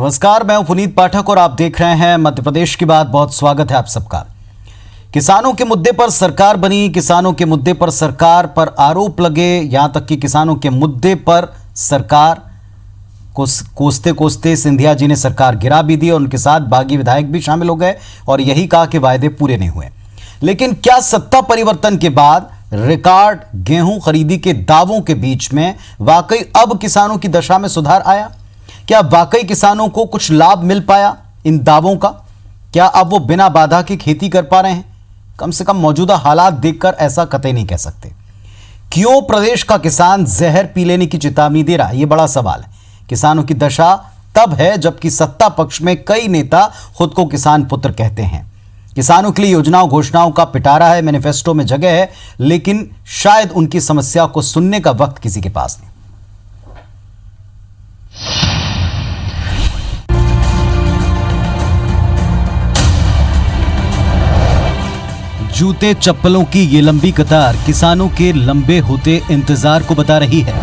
नमस्कार, मैं हूं पुनीत पाठक और आप देख रहे हैं मध्य प्रदेश की बात। बहुत स्वागत है आप सबका। किसानों के मुद्दे पर सरकार बनी, किसानों के मुद्दे पर सरकार पर आरोप लगे, यहां तक कि किसानों के मुद्दे पर सरकार को कोसते कोसते सिंधिया जी ने सरकार गिरा भी दी और उनके साथ बागी विधायक भी शामिल हो गए और यही कहा कि वायदे पूरे नहीं हुए। लेकिन क्या सत्ता परिवर्तन के बाद रिकॉर्ड गेहूं खरीदी के दावों के बीच में वाकई अब किसानों की दशा में सुधार आया? क्या वाकई किसानों को कुछ लाभ मिल पाया इन दावों का? क्या अब वो बिना बाधा के खेती कर पा रहे हैं? कम से कम मौजूदा हालात देखकर ऐसा कतई नहीं कह सकते। क्यों प्रदेश का किसान जहर पी लेने की चेतावनी दे रहा है? ये बड़ा सवाल है। किसानों की दशा तब है जबकि सत्ता पक्ष में कई नेता खुद को किसान पुत्र कहते हैं। किसानों के लिए योजनाओं घोषणाओं का पिटारा है, मैनिफेस्टो में जगह है, लेकिन शायद उनकी समस्या को सुनने का वक्त किसी के पास नहीं। जूते चप्पलों की ये लंबी कतार किसानों के लंबे होते इंतजार को बता रही है।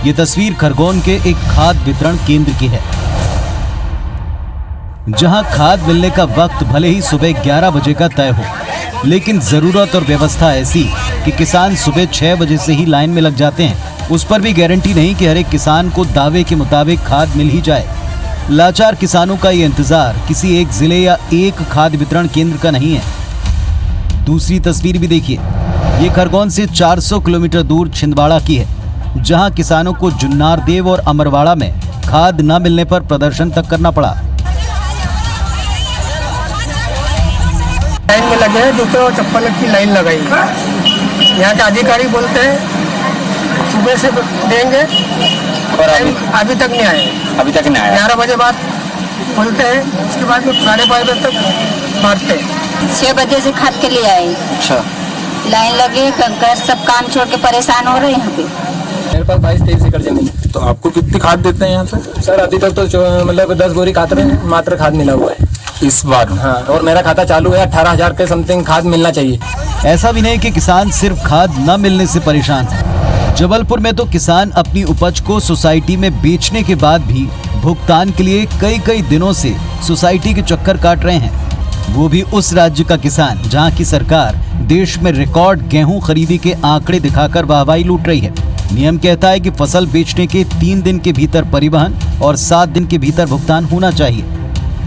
ये तस्वीर खरगोन के एक खाद वितरण केंद्र की है, जहां खाद मिलने का वक्त भले ही सुबह 11 बजे का तय हो, लेकिन जरूरत और व्यवस्था ऐसी कि किसान सुबह 6 बजे से ही लाइन में लग जाते हैं। उस पर भी गारंटी नहीं कि हर एक किसान को दावे के मुताबिक खाद मिल ही जाए। लाचार किसानों का ये इंतजार किसी एक जिले या एक खाद वितरण केंद्र का नहीं है। दूसरी तस्वीर भी देखिए, ये खरगोन से 400 किलोमीटर दूर छिंदवाड़ा की है, जहां किसानों को जुन्नार देव और अमरवाड़ा में खाद न मिलने पर प्रदर्शन तक करना पड़ा। लाइन में लगे हैं, जूते और चप्पल की लाइन लगाई। यहाँ के अधिकारी बोलते हैं सुबह से देंगे और अभी तक नहीं आए। 11 बजे बाद खुलते हैं, उसके बाद 5:30 बजे तक बांटते हैं। 6 बजे से खाद के लिए आए। अच्छा, लाइन लगे, कर सब काम छोड़ के परेशान हो रहे हैं यहाँ पे। मेरे पास 22-23 एकड़ जमीन है। तो आपको कितनी खाद देते हैं यहाँ से? सर अभी तक तो मतलब 10 बोरी खाद रहे, मात्र खाद मिला हुआ है इस बार। हाँ, और मेरा खाता चालू है। 18,000 के समथिंग खाद मिलना चाहिए। ऐसा भी नहीं कि किसान सिर्फ खाद न मिलने से परेशान है। जबलपुर में तो किसान अपनी उपज को सोसाइटी में बेचने के बाद भी भुगतान के लिए कई दिनों से सोसाइटी के चक्कर काट रहे हैं। वो भी उस राज्य का किसान जहां की सरकार देश में रिकॉर्ड गेहूं खरीदी के आंकड़े दिखाकर वाहवाही लूट रही है। नियम कहता है कि फसल बेचने के 3 दिन के भीतर परिवहन और 7 दिन के भीतर भुगतान होना चाहिए,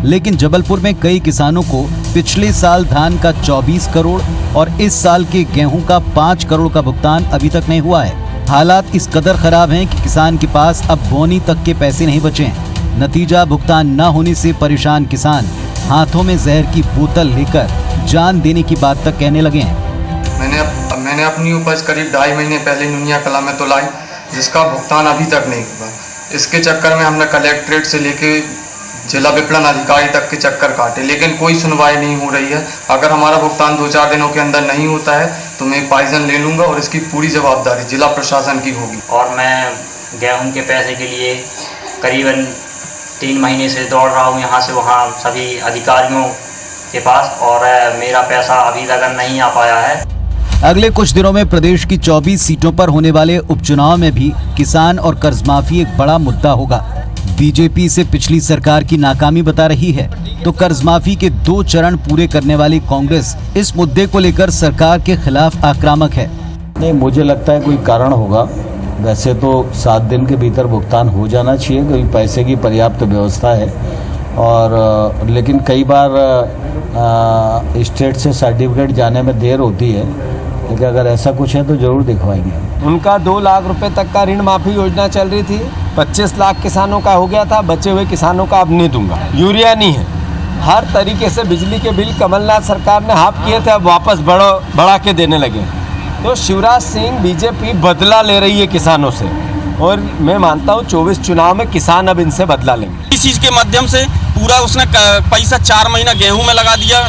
लेकिन जबलपुर में कई किसानों को पिछले साल धान का 24 करोड़ और इस साल के गेहूं का 5 करोड़ का भुगतान अभी तक नहीं हुआ है। हालात इस कदर खराब हैं कि किसान के पास अब बोनी तक के पैसे नहीं बचे हैं। नतीजा, भुगतान न होने से परेशान किसान हाथों में जहर की बोतल लेकर जान देने की बात तक कहने लगे हैं। मैंने अपनी उपज करीब 2.5 महीने पहले नुनिया कला में तो लाई, जिसका भुगतान अभी तक नहीं हुआ। इसके चक्कर में हमने कलेक्ट्रेट से लेके जिला विपणन अधिकारी तक के चक्कर काटे, लेकिन कोई सुनवाई नहीं हो रही है। अगर हमारा भुगतान 2-4 दिनों के अंदर नहीं होता है तो मैं पॉइजन ले लूँगा और इसकी पूरी जवाबदारी जिला प्रशासन की होगी। और मैं गेहूं के पैसे के लिए करीबन 3 महीने से दौड़ रहा हूं यहाँ से वहाँ सभी अधिकारियों के पास, और मेरा पैसा अभी तक नहीं आ पाया है। अगले कुछ दिनों में प्रदेश की 24 सीटों पर होने वाले उपचुनाव में भी किसान और कर्ज माफी एक बड़ा मुद्दा होगा। बीजेपी से पिछली सरकार की नाकामी बता रही है, तो कर्ज माफी के 2 चरण पूरे करने वाली कांग्रेस इस मुद्दे को लेकर सरकार के खिलाफ आक्रामक है। नहीं, मुझे लगता है कोई कारण होगा। वैसे तो 7 दिन के भीतर भुगतान हो जाना चाहिए, क्योंकि पैसे की पर्याप्त व्यवस्था है। और लेकिन कई बार स्टेट से सर्टिफिकेट जाने में देर होती है, लेकिन अगर ऐसा कुछ है तो जरूर दिखवाएंगे। उनका 2 लाख रुपए तक का ऋण माफी योजना चल रही थी, 25 लाख किसानों का हो गया था। बचे हुए किसानों का अब नहीं दूंगा। यूरिया नहीं है, हर तरीके से बिजली के बिल कमलनाथ सरकार ने हाफ किए थे, अब वापस बढ़ा के देने लगे। तो शिवराज सिंह बीजेपी बदला ले रही है किसानों से, और मैं मानता हूँ 24 चुनाव में किसान अब इनसे बदला लेंगे। इस चीज के माध्यम से पूरा उसने पैसा 4 महीना गेहूं में लगा दिया,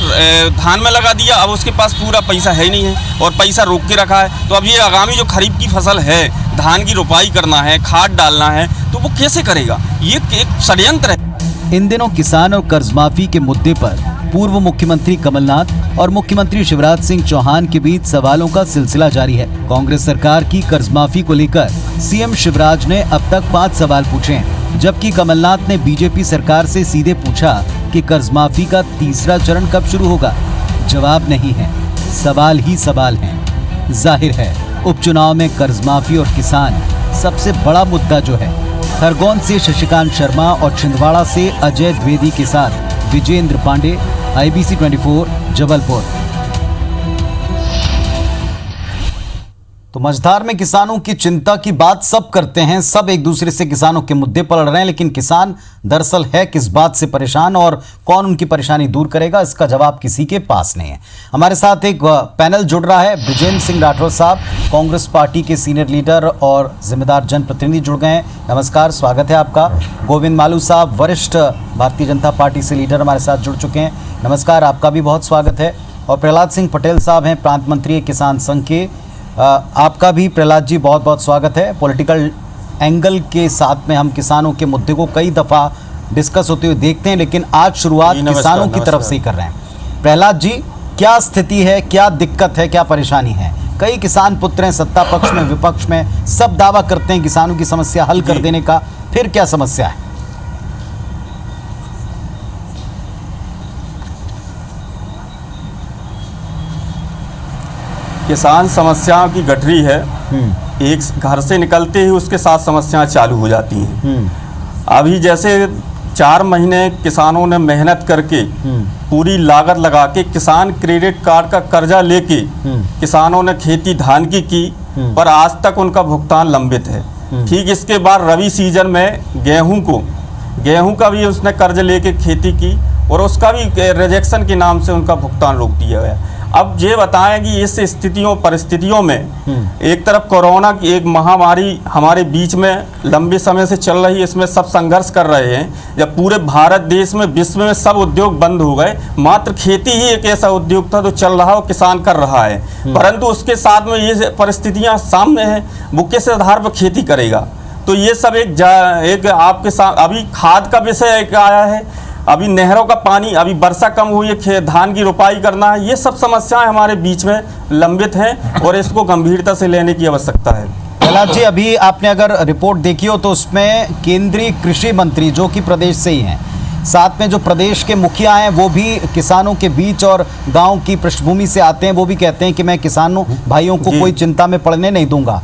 धान में लगा दिया। अब उसके पास पूरा पैसा है नहीं है और पैसा रोक के रखा है। तो अब ये आगामी जो खरीफ की फसल है, धान की रोपाई करना है, खाद डालना है, तो वो कैसे करेगा? ये एक षड्यंत्र है। इन दिनों किसान और कर्ज माफी के मुद्दे पर पूर्व मुख्यमंत्री कमलनाथ और मुख्यमंत्री शिवराज सिंह चौहान के बीच सवालों का सिलसिला जारी है। कांग्रेस सरकार की कर्ज माफी को लेकर सीएम शिवराज ने अब तक 5 सवाल पूछे हैं, जबकि कमलनाथ ने बीजेपी सरकार से सीधे पूछा कि कर्ज माफी का तीसरा चरण कब शुरू होगा। जवाब नहीं है, सवाल ही सवाल हैं। जाहिर है उपचुनाव में कर्ज माफी और किसान सबसे बड़ा मुद्दा जो है। खरगोन से शशिकांत शर्मा और छिंदवाड़ा से अजय द्विवेदी के साथ विजेंद्र पांडे, IBC 24 जबलपुर। तो मझधार में किसानों की चिंता की बात सब करते हैं, सब एक दूसरे से किसानों के मुद्दे पर लड़ रहे हैं, लेकिन किसान दरअसल है किस बात से परेशान और कौन उनकी परेशानी दूर करेगा, इसका जवाब किसी के पास नहीं है। हमारे साथ एक पैनल जुड़ रहा है। ब्रिजेंद्र सिंह राठौर साहब कांग्रेस पार्टी के सीनियर लीडर और जिम्मेदार जनप्रतिनिधि जुड़ गए हैं। नमस्कार, स्वागत है आपका। गोविंद मालू साहब वरिष्ठ भारतीय जनता पार्टी से लीडर हमारे साथ जुड़ चुके हैं। नमस्कार, आपका भी बहुत स्वागत है। और प्रहलाद सिंह पटेल साहब हैं प्रांत मंत्री किसान संघ के। आपका भी प्रहलाद जी बहुत बहुत स्वागत है। पॉलिटिकल एंगल के साथ में हम किसानों के मुद्दे को कई दफ़ा डिस्कस होते हुए देखते हैं, लेकिन आज शुरुआत किसानों की तरफ से ही कर रहे हैं। प्रहलाद जी, क्या स्थिति है, क्या दिक्कत है, क्या परेशानी है? कई किसान पुत्र हैं, सत्ता पक्ष में विपक्ष में, सब दावा करते हैं किसानों की समस्या हल कर देने का। फिर क्या समस्या है? किसान समस्याओं की गठरी है। एक घर से निकलते ही उसके साथ समस्याएं चालू हो जाती हैं। अभी जैसे 4 महीने किसानों ने मेहनत करके पूरी लागत लगा के किसान क्रेडिट कार्ड का कर्जा लेके किसानों ने खेती धान की पर आज तक उनका भुगतान लंबित है। ठीक इसके बाद रबी सीजन में गेहूं का भी उसने कर्ज लेके खेती की और उसका भी रिजेक्शन के नाम से उनका भुगतान रोक दिया गया। अब ये बताएं कि इस परिस्थितियों में एक तरफ कोरोना की एक महामारी हमारे बीच में लंबे समय से चल रही है, इसमें सब संघर्ष कर रहे हैं। जब पूरे भारत देश में, विश्व में सब उद्योग बंद हो गए, मात्र खेती ही एक ऐसा उद्योग था जो चल रहा और किसान कर रहा है। परंतु उसके साथ में ये परिस्थितियां सामने हैं, वो किस आधार पर खेती करेगा? तो ये सब एक आपके साथ अभी खाद का विषय एक आया है, अभी नहरों का पानी, अभी वर्षा कम हुई है, धान की रोपाई करना है, ये सब समस्याएं हमारे बीच में लंबित हैं और इसको गंभीरता से लेने की आवश्यकता है। प्रहलाद जी, अभी आपने अगर रिपोर्ट देखी हो तो उसमें केंद्रीय कृषि मंत्री जो कि प्रदेश से ही हैं, साथ में जो प्रदेश के मुखिया हैं वो भी किसानों के बीच और गांव की पृष्ठभूमि से आते हैं। वो भी कहते हैं कि मैं किसानों भाइयों को कोई चिंता में पड़ने नहीं दूंगा।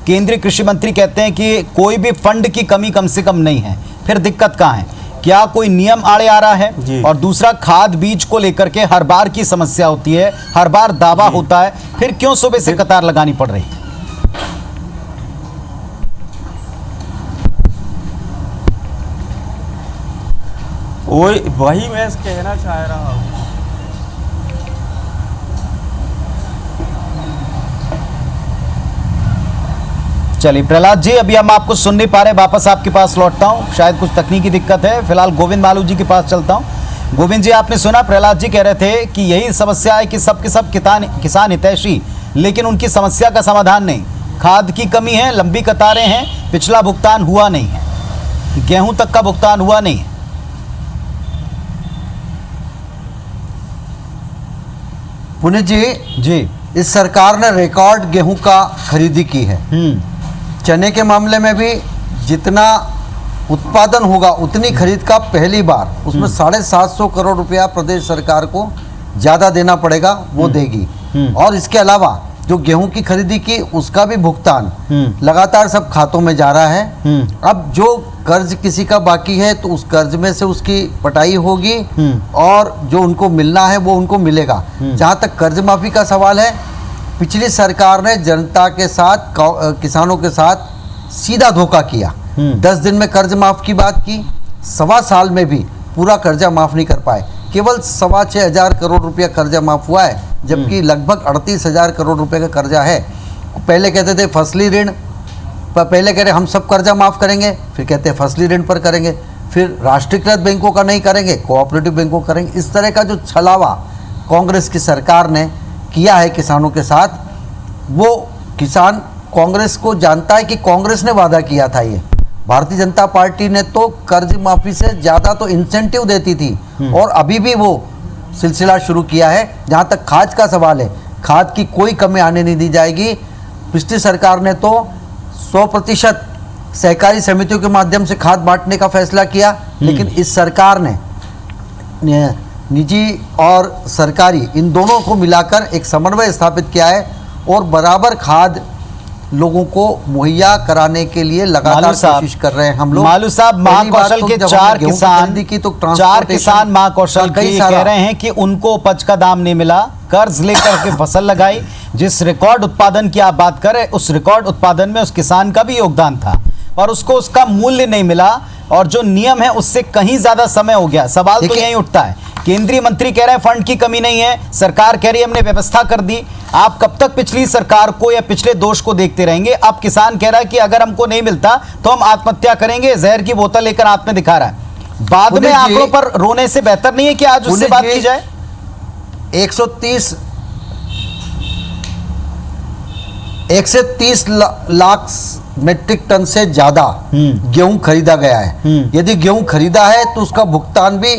केंद्रीय कृषि मंत्री कहते हैं कि कोई भी फंड की कमी कम से कम नहीं है। फिर दिक्कत कहाँ है? क्या कोई नियम आड़े आ रहा है? और दूसरा, खाद बीज को लेकर के हर बार की समस्या होती है, हर बार दावा होता है, फिर क्यों सुबह से कतार लगानी पड़ रही? वही मैं कहना चाह रहा हूँ। चलिए प्रहलाद जी, अभी हम आपको सुन नहीं पा रहे, वापस आपके पास लौटता हूँ, शायद कुछ तकनीकी दिक्कत है। फिलहाल गोविंद मालू जी के पास चलता हूँ। गोविंद जी, आपने सुना प्रहलाद जी कह रहे थे कि यही समस्या है कि सब के सब किसान हितैषी, लेकिन उनकी समस्या का समाधान नहीं। खाद की कमी है, लंबी कतारें हैं, पिछला भुगतान हुआ नहीं है, गेहूं तक का भुगतान हुआ नहीं है। पुनीत जी, इस सरकार ने रिकॉर्ड गेहूं का खरीदी की है। चने के मामले में भी जितना उत्पादन होगा उतनी खरीद का पहली बार, उसमें 750 करोड़ रुपया प्रदेश सरकार को ज़्यादा देना पड़ेगा, वो देगी। और इसके अलावा जो गेहूं की खरीदी की उसका भी भुगतान लगातार सब खातों में जा रहा है। अब जो कर्ज किसी का बाकी है तो उस कर्ज में से उसकी पटाई होगी और जो उनको मिलना है वो उनको मिलेगा। जहाँ तक कर्ज माफी का सवाल है, पिछली सरकार ने जनता के साथ, किसानों के साथ सीधा धोखा किया। 10 दिन में कर्ज माफ की बात की, 1.25 साल में भी पूरा कर्जा माफ नहीं कर पाए। केवल 6,500 करोड़ रुपया कर्जा माफ हुआ है, जबकि लगभग 38,000 करोड़ रुपए का कर्जा है। पहले कहते थे फसली ऋण, पहले कह रहे हम सब कर्जा माफ करेंगे, फिर कहते हैं फसली ऋण पर करेंगे, फिर राष्ट्रीयकृत बैंकों का नहीं करेंगे, कोऑपरेटिव बैंकों का करेंगे। इस तरह का जो छलावा कांग्रेस की सरकार ने किया है किसानों के साथ, वो किसान कांग्रेस को जानता है कि कांग्रेस ने वादा किया था। ये भारतीय जनता पार्टी ने तो कर्ज माफी से ज़्यादा तो इंसेंटिव देती थी और अभी भी वो सिलसिला शुरू किया है। जहाँ तक खाद का सवाल है, खाद की कोई कमी आने नहीं दी जाएगी। पिछली सरकार ने तो 100% सहकारी समितियों के माध्यम से खाद बांटने का फैसला किया, लेकिन इस सरकार ने निजी और सरकारी इन दोनों को मिलाकर एक समन्वय स्थापित किया है और बराबर खाद लोगों को मुहैया कराने के लिए लगातार कोशिश कर रहे हैं हम लोग। मालू साहब, महाकौशल के चार किसान महाकौशल की कह रहे हैं कि उनको उपज का दाम नहीं मिला, कर्ज लेकर के फसल लगाई। जिस रिकॉर्ड उत्पादन की आप बात करें, उस रिकॉर्ड उत्पादन में उस किसान का भी योगदान था, पर उसको उसका मूल्य नहीं मिला और जो नियम है उससे कहीं ज्यादा समय हो गया। सवाल तो यही उठता है, केंद्रीय मंत्री कह रहे हैं फंड की कमी नहीं है, सरकार कह रही है हमने व्यवस्था कर दी। आप कब तक पिछली सरकार को या पिछले दोष को देखते रहेंगे? अब किसान कह रहा है कि अगर हमको नहीं मिलता तो हम आत्महत्या करेंगे, जहर की बोतल लेकर हाथ में दिखा रहा है। बाद में आंकड़ों पर रोने से बेहतर नहीं है कि आज उससे बात की जाए? 130 लाख मेट्रिक टन से ज्यादा गेहूं खरीदा गया है। यदि गेहूं खरीदा है तो उसका भुगतान भी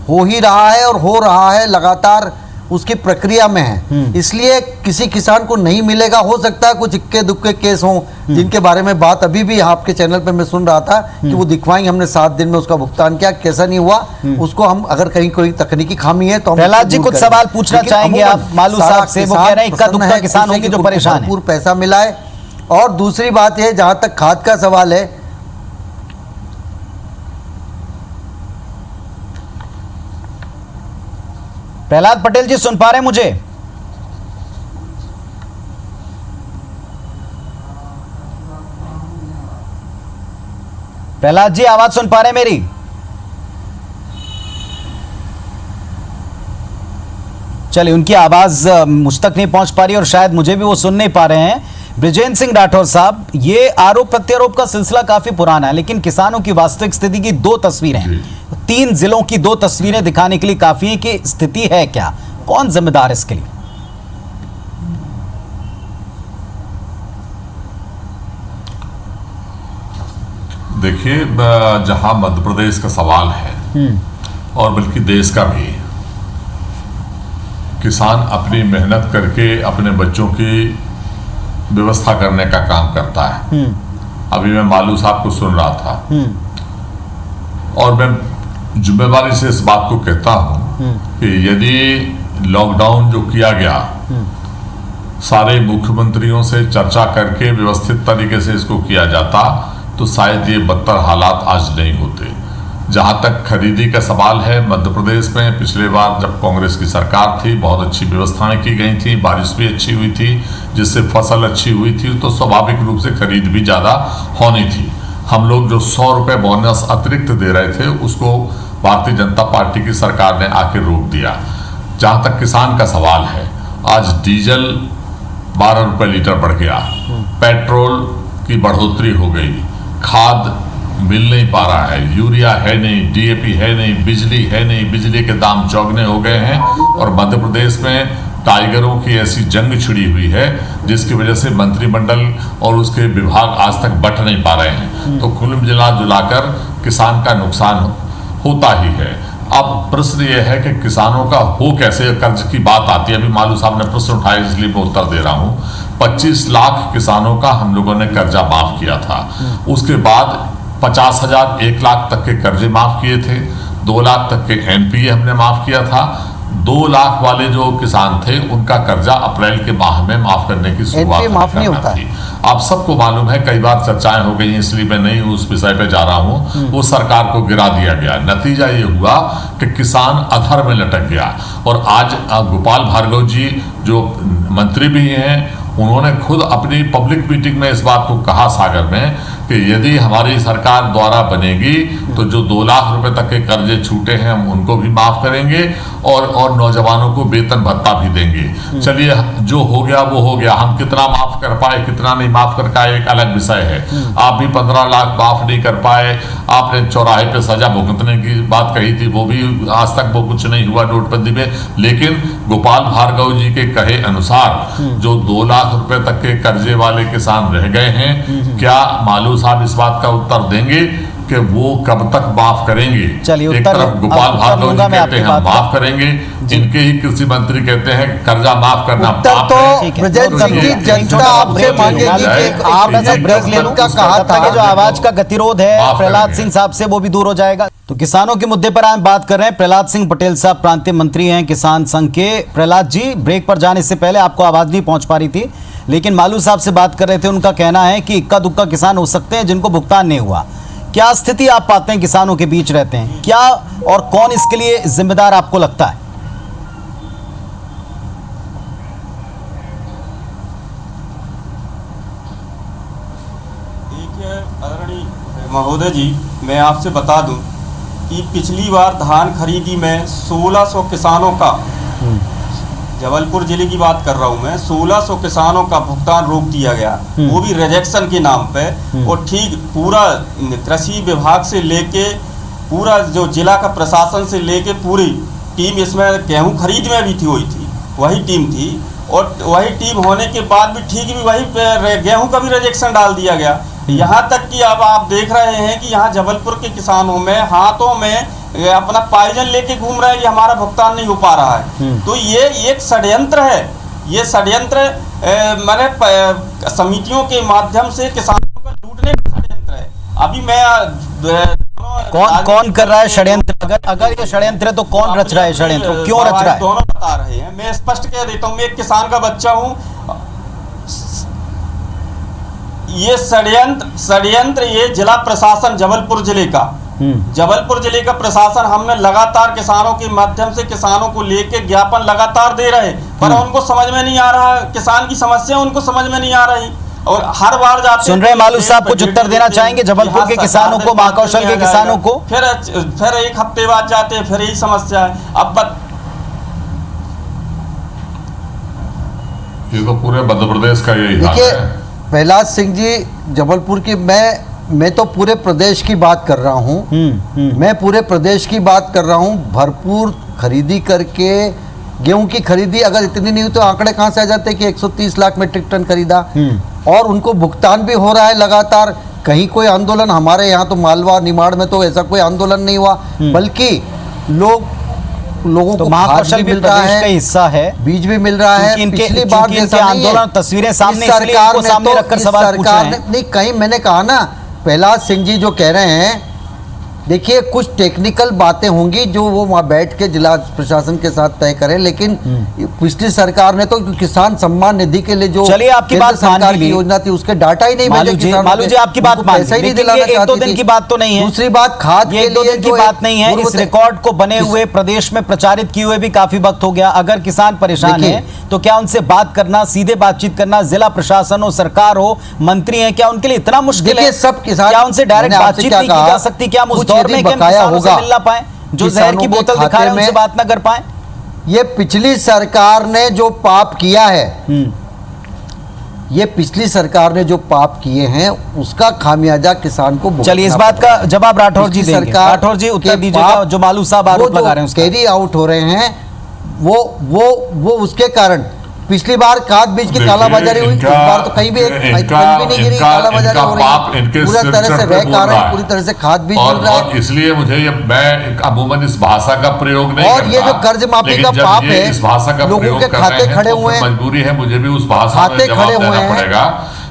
हो ही रहा है और हो रहा है, लगातार उसकी प्रक्रिया में है। इसलिए किसी किसान को नहीं मिलेगा। हो सकता है कुछ इक्के दुक्के केस हों जिनके बारे में बात अभी भी आपके चैनल पे मैं सुन रहा था कि वो दिखवाएंगे, हमने 7 दिन में उसका भुगतान किया, कैसा नहीं हुआ उसको हम, अगर कहीं कोई तकनीकी खामी है तो हम प्रहलाद जी कुछ सवाल पूछना चाहेंगे आप मालू साहब से? वो कह रहे हैं इक्का दुक्का किसान होंगे जो परेशान है, भरपूर पैसा मिला है। और दूसरी बात है, जहां तक खाद का सवाल है, प्रहलाद पटेल जी सुन पा रहे हैं मुझे? प्रहलाद जी आवाज सुन पा रहे हैं मेरी? चलिए, उनकी आवाज मुझ तक नहीं पहुंच पा रही और शायद मुझे भी वो सुन नहीं पा रहे हैं। बृजेंद्र सिंह राठौर साहब, ये आरोप प्रत्यारोप का सिलसिला काफी पुराना है, लेकिन किसानों की वास्तविक स्थिति की 2 तस्वीरें हैं, 3 जिलों की 2 तस्वीरें दिखाने के लिए काफी है कि स्थिति है क्या, कौन जिम्मेदार है इसके लिए? देखिए, जहां मध्य प्रदेश का सवाल है और बल्कि देश का भी, किसान अपनी मेहनत करके अपने बच्चों की व्यवस्था करने का काम करता है। अभी मैं मालू साहब को सुन रहा था और मैं जिम्मेदारी से इस बात को कहता हूं कि यदि लॉकडाउन जो किया गया, सारे मुख्यमंत्रियों से चर्चा करके व्यवस्थित तरीके से इसको किया जाता तो शायद ये बदतर हालात आज नहीं होते। जहां तक खरीदी का सवाल है, मध्य प्रदेश में पिछले बार जब कांग्रेस की सरकार थी, बहुत अच्छी व्यवस्थाएं की गई थी, बारिश भी अच्छी हुई थी, जिससे फसल अच्छी हुई थी, तो स्वाभाविक रूप से खरीद भी ज़्यादा होनी थी। हम लोग जो 100 रुपये बोनस अतिरिक्त दे रहे थे, उसको भारतीय जनता पार्टी की सरकार ने आके रोक दिया। जहाँ तक किसान का सवाल है, आज डीजल 12 रुपये लीटर बढ़ गया, पेट्रोल की बढ़ोतरी हो गई, खाद मिल नहीं पा रहा है, यूरिया है नहीं, डीएपी है नहीं, बिजली है नहीं, बिजली के दाम चौगने हो गए हैं और मध्य प्रदेश में टाइगरों की ऐसी जंग छिड़ी हुई है जिसकी वजह से मंत्रिमंडल और उसके विभाग आज तक बट नहीं पा रहे हैं। तो कुल जुलाकर किसान का नुकसान होता ही है। अब प्रश्न ये है कि किसानों का हो कैसे, कर्ज की बात आती है। अभी मालू साहब ने प्रश्न उठाया इसलिए मैं उत्तर दे रहा हूँ। 25 लाख किसानों का हम लोगों ने कर्जा माफ किया था, उसके बाद 50,000 1 लाख तक के कर्जे माफ किए थे, 2 लाख तक के एनपीए हमने माफ किया था। 2 लाख वाले जो किसान थे उनका कर्जा अप्रैल के माह में माफ करने की शुरुआत माफ नहीं होता थी। आप सबको मालूम है, कई बार चर्चाएं हो गई, इसलिए मैं नहीं उस विषय पे जा रहा हूँ। वो सरकार को गिरा दिया गया। नतीजा ये हुआ कि किसान अधर में लटक गया। और आज गोपाल भार्गव जी जो मंत्री भी हैं, उन्होंने खुद अपनी पब्लिक मीटिंग में इस बात को कहा सागर में कि यदि हमारी सरकार द्वारा बनेगी तो जो 2 लाख रुपए तक के कर्जे छूटे हैं हम उनको भी माफ करेंगे और नौजवानों को वेतन भत्ता भी देंगे। चलिए, जो हो गया वो हो गया। हम कितना माफ कर पाए, कितना नहीं माफ कर पाए, एक अलग विषय है। आप भी 15 लाख माफ नहीं कर पाए। आपने चौराहे पे सजा भुगतने की बात कही थी, वो भी आज तक वो कुछ नहीं हुआ नोटबंदी में। लेकिन गोपाल भार्गव जी के कहे अनुसार जो 2 लाख रुपए तक के कर्जे वाले किसान रह गए हैं, क्या मालू साहब इस बात का उत्तर देंगे कि वो कब तक माफ करेंगे। चलिए, एक उत्तर- तरफ गोपाल उत्तर भार्गव लूंगा जी मैं कहते आपकी हैं बात माफ का। करेंगे, इनके ही कृषि मंत्री कहते हैं कर्जा माफ करना उत्तर पाप तो है। ठीक है। ब्रजेश सिंह जी एक जनता छोटा सा आपसे ब्रेक मांगेगी ले लूं। कि आपने एक ब्रेक ले लूं का कहा तब तक ये जो था। आवाज का गतिरोध है माफ प्रहलाद करेंगे। सिंह साहब से, वो भी दूर हो जाएगा। तो किसानों के मुद्दे पर हम बात कर रहे हैं। प्रहलाद सिंह पटेल साहब प्रांतीय मंत्री हैं किसान संघ के। प्रहलाद जी, ब्रेक पर जाने से पहले आपको आवाज नहीं पहुंच पा रही थी, लेकिन मालू साहब से बात कर रहे थे। उनका कहना है कि इक्का दुक्का किसान हो सकते हैं जिनको भुगतान नहीं हुआ। क्या स्थिति आप पाते हैं किसानों के बीच रहते हैं, क्या और कौन इसके लिए जिम्मेदार आपको लगता है? देखिए आदरणीय महोदय जी, मैं आपसे बता दूं कि पिछली बार धान खरीदी में 1600 किसानों का, जबलपुर जिले की बात कर रहा हूं मैं, 1600 किसानों का भुगतान रोक दिया गया, वो भी रिजेक्शन के नाम पे। और ठीक पूरा कृषि विभाग से लेके पूरा जो जिला का प्रशासन से लेके पूरी टीम इसमें गेहूं खरीद में भी हुई थी, वही टीम थी। और वही टीम होने के बाद भी ठीक भी वही गेहूं का भी रिजेक्शन डाल दिया गया। यहाँ तक कि अब आप देख रहे हैं कि यहाँ जबलपुर के किसानों में हाथों में अपना पायजन लेके घूम रहे हैं कि हमारा भुगतान नहीं हो पा रहा है। तो ये एक षड्यंत्र है, ये षड्यंत्र मैंने समितियों के माध्यम से किसानों को लूटने का षड्यंत्र है। अभी मैं कौन कर रहा है षड्यंत्र? अगर ये षड्यंत्र है तो कौन रच रहा है षड्यंत्र, क्यों रच रहा है? दोनों बता रहे हैं। मैं स्पष्ट कह देता हूँ, मैं एक किसान का बच्चा हूँ। ये षड्यंत्र ये जिला प्रशासन जबलपुर जिले का, जबलपुर जिले का प्रशासन, हमने लगातार किसानों के माध्यम से किसानों को लेके ज्ञापन लगातार दे रहे, पर उनको समझ में नहीं आ रहा, किसान की समस्या उनको समझ में नहीं आ रही। और हर बार जाते सुन रहे मालू साहब, कुछ उत्तर देना चाहेंगे जबलपुर के किसानों को, महाकौशल के किसानों को? फिर एक हफ्ते बाद जाते हैं, फिर यही समस्या है। अब ये तो पूरे मध्य प्रदेश का यही हाल देखिए है। प्रहलाद सिंह जी, जबलपुर की मैं तो पूरे प्रदेश की बात कर रहा हूँ। मैं पूरे प्रदेश की बात कर रहा हूँ। भरपूर खरीदी करके गेहूं की खरीदी अगर इतनी नहीं हुई तो आंकड़े कहाँ से आ जाते कि 130 लाख मीट्रिक टन खरीदा, और उनको भुगतान भी हो रहा है लगातार। कहीं कोई आंदोलन, हमारे यहाँ तो मालवा निमाड़ में तो ऐसा कोई आंदोलन नहीं हुआ, बल्कि लोगों तो को महाकौशल भी प्रदेश का हिस्सा है, बीज भी मिल रहा है। पिछली बार जैसा नहीं है। आंदोलन तस्वीरें सामने, सरकार ने सामने तो रखकर सवाल पूछ रहे हैं। नहीं, कहीं मैंने कहा ना, प्रहलाद सिंह जी जो कह रहे हैं, देखिए कुछ टेक्निकल बातें होंगी जो वो वहाँ बैठ के जिला प्रशासन के साथ तय करें, लेकिन पिछली सरकार ने तो किसान सम्मान निधि के लिए जो चलिए आपकी बात सरकार की योजना थी उसके डाटा ही नहीं भेजे। मालू जी आपकी बात पैसा ही नहीं दिलाना एक दो चाहती दिन थी। की बात तो नहीं है। दूसरी बात, खाद के एक दो लिए दिन की जो बात नहीं है, इस रिकॉर्ड को बने हुए प्रदेश में प्रचारित किए हुए भी काफी वक्त हो गया। अगर किसान परेशान है तो क्या उनसे बात करना, सीधे बातचीत करना, जिला प्रशासन हो, सरकार हो, मंत्री है, क्या उनके लिए इतना मुश्किल है? सब किसान, क्या उनसे डायरेक्ट बातचीत नहीं की जा सकती? क्या हम उस दौर में किसानों से मिल ना पाए जो जहर की बोतल दिखा रहे हैं, उनसे बात ना कर पाए? ये पिछली सरकार ने जो पाप किया है, ये पिछली सरकार ने जो पाप किए हैं उसका खामियाजा किसान को भुगतना। चलिए इस बात का जवाब राठौर जी देंगे। राठौर जी उत्तर दीजिएगा, जो मालू साहब आरोप लगा रहे हैं कैरी आउट हो रहे हैं, वो उसके कारण पिछली बार खाद बीज की कालाबाजारी हुई, इस बार तो कहीं भी नहीं गिरी, कालाबाजारी हो रही है, पूरी तरह से रह आ रहे हैं, पूरी तरह से खाद बीज मिल रहा है। इसलिए मुझे मैं अमूमन इस भाषा का प्रयोग नहीं और ये जो कर्ज माफी का पाप है, इस भाषा का लोगों के खाते खड़े हुए हैं, मजबूरी है मुझे भी उस भाषा में जवाब देना पड़ेगा।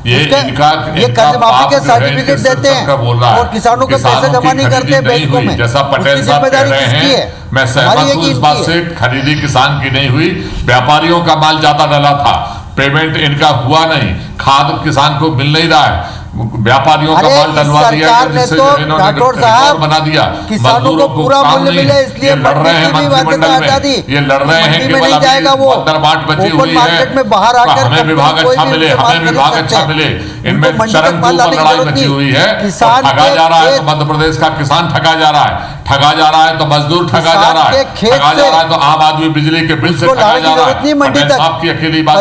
ये कर्ज माफी के सर्टिफिकेट देते हैं और किसानों के पैसे जमा नहीं करते बैंकों में। जैसा पटेल साहब कह रहे हैं, मैं सहमत हूँ इस बात से, खरीदी किसान की नहीं हुई, व्यापारियों का माल ज्यादा डला था, पेमेंट इनका हुआ नहीं, खाद किसान को मिल नहीं रहा है, व्यापारियों का माल डलवा दिया, जिससे राठौर साहब बना दिया, किसानों को पूरा मूल्य मिले, इसलिए लड़ रहे हैं मंत्रिमंडल में, ये लड़ रहे हैं कि नहीं जाएगा वो, बाट बची हुई मार्केट में बाहर आकर हमें विभाग अच्छा मिले, हमें विभाग अच्छा मिले, इनमें चरम लड़ाई बची हुई है। ठगा जा रहा है तो मध्य प्रदेश का किसान ठगा जा रहा है, ठगा जा रहा है तो मजदूर ठगा जा रहा है, ठगा जा रहा है तो आम आदमी बिजली के बिल से ठगा जा रहा है। मंडी तक आपकी अकेली बात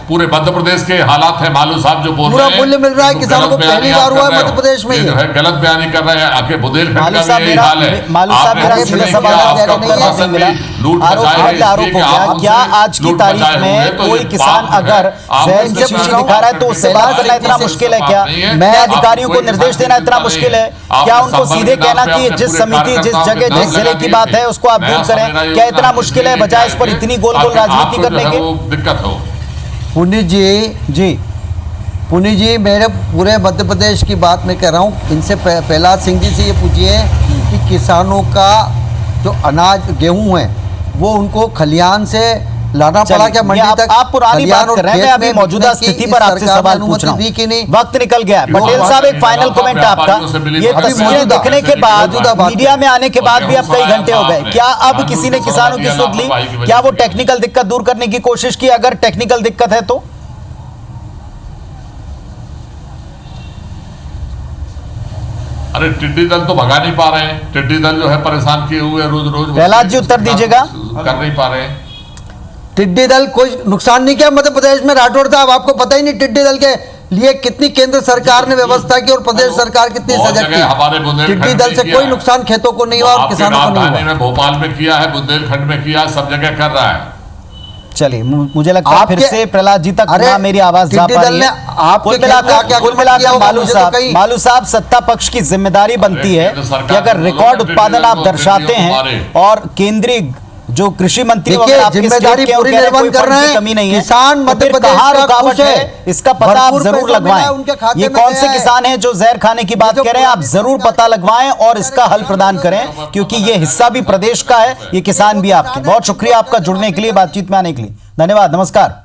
पूरे मध्य प्रदेश के हालात है। मालू साहब जो बोल रहे हैं मिल रहा है किसानों को, पहली बार हुआ है मध्य प्रदेश में, जो है गलत बयानी कर रहे हैं। आके बुंदेलखंड का भी यही हाल है। लूट आरोप बचाए हैं आरोप इसलिए हो कि गया। आप क्या उनसे आज की लूट तारीख बचाए में होंगे तो कोई ये किसान पाप है। अगर आप जहर उनसे की पूछो शीशी दिखा रहा है तो उससे कि बात करना इतना किसी मुश्किल है से क्या? बात नहीं है। मैं आप अधिकारियों को कोई निर्देश किसान देना से इतना नहीं मुश्किल है? आप क्या उनको संबल सीधे के नाम कहना पे कि अपने जिस पूरे समिति जिस कार्यकर्ताओं जगह के नाम जिस जिले लगा की दिए बात थे। है उसको आप नया दूर करें? सवेरा क्या योजना इतना हम मुश्किल है इसलिए बजाय इस लेके पर आए इतनी थे गोल गोल ताकि राजनीति आपको जो करने है के? वो दिक्कत हो। पुनित जी मेरे पूरे मध्य प्रदेश की बात मैं कह रहा हूँ। इनसे प्रहलाद सिंह जी से ये पूछिए कि किसानों का जो अनाज गेहूं है वो उनको खलियान से लाना पड़ा क्या मंडी तक? आप पुरानी बात कर रहे हैं, मैं अभी मौजूदा स्थिति पर आपसे सवाल पूछ रहा दी कि नहीं? हूं। वक्त निकल गया है। पटेल साहब एक फाइनल कमेंट आपका। ये तस्वीरें देखने के बाद मीडिया में आने के बाद भी अब कई घंटे हो गए, क्या अब किसी ने किसानों की सुध ली? क्या वो टेक्निकल दिक्कत दूर करने की कोशिश की? अगर टेक्निकल दिक्कत है तो अरे टिड्डी दल तो भगा नहीं पा रहे हैं। टिड्डी दल जो है परेशान किए हुए रोज रोज। प्रहलाद जी उत्तर दीजिएगा। कर नहीं पा रहे हैं। टिड्डी दल कोई नुकसान नहीं किया मध्य प्रदेश में? राठौड़ साहब आपको पता ही नहीं टिड्डी दल के लिए कितनी केंद्र सरकार ने व्यवस्था की और प्रदेश सरकार कितनी सजग थी। टिड्डी दल से कोई नुकसान खेतों को नहीं हुआ और किसानों को नहीं हुआ। में भोपाल में किया है, बुंदेलखंड में किया है, सब जगह कर रहा है। चलिए मुझे लगता है फिर से प्रहलाद जी तक ना मेरी आवाज जा पा रही है। कुल मिलाकर मालू साहब सत्ता पक्ष की जिम्मेदारी बनती है कि अगर रिकॉर्ड उत्पादन आप दर्शाते हैं और केंद्रीय जो कृषि मंत्री जिम्मेदारी पूरी निर्वहन कर रहे हैं, कमी नहीं है, किसान मध्य प्रदेश कहाँ का रुकावट खुश है इसका पता आप जरूर लगवाएं। ये कौन से किसान हैं जो जहर खाने की बात कर रहे हैं, आप जरूर पता लगवाएं और इसका हल प्रदान करें, क्योंकि ये हिस्सा भी प्रदेश का है, ये किसान भी आपके। बहुत शुक्रिया आपका जुड़ने के लिए, बातचीत में आने के लिए। धन्यवाद, नमस्कार।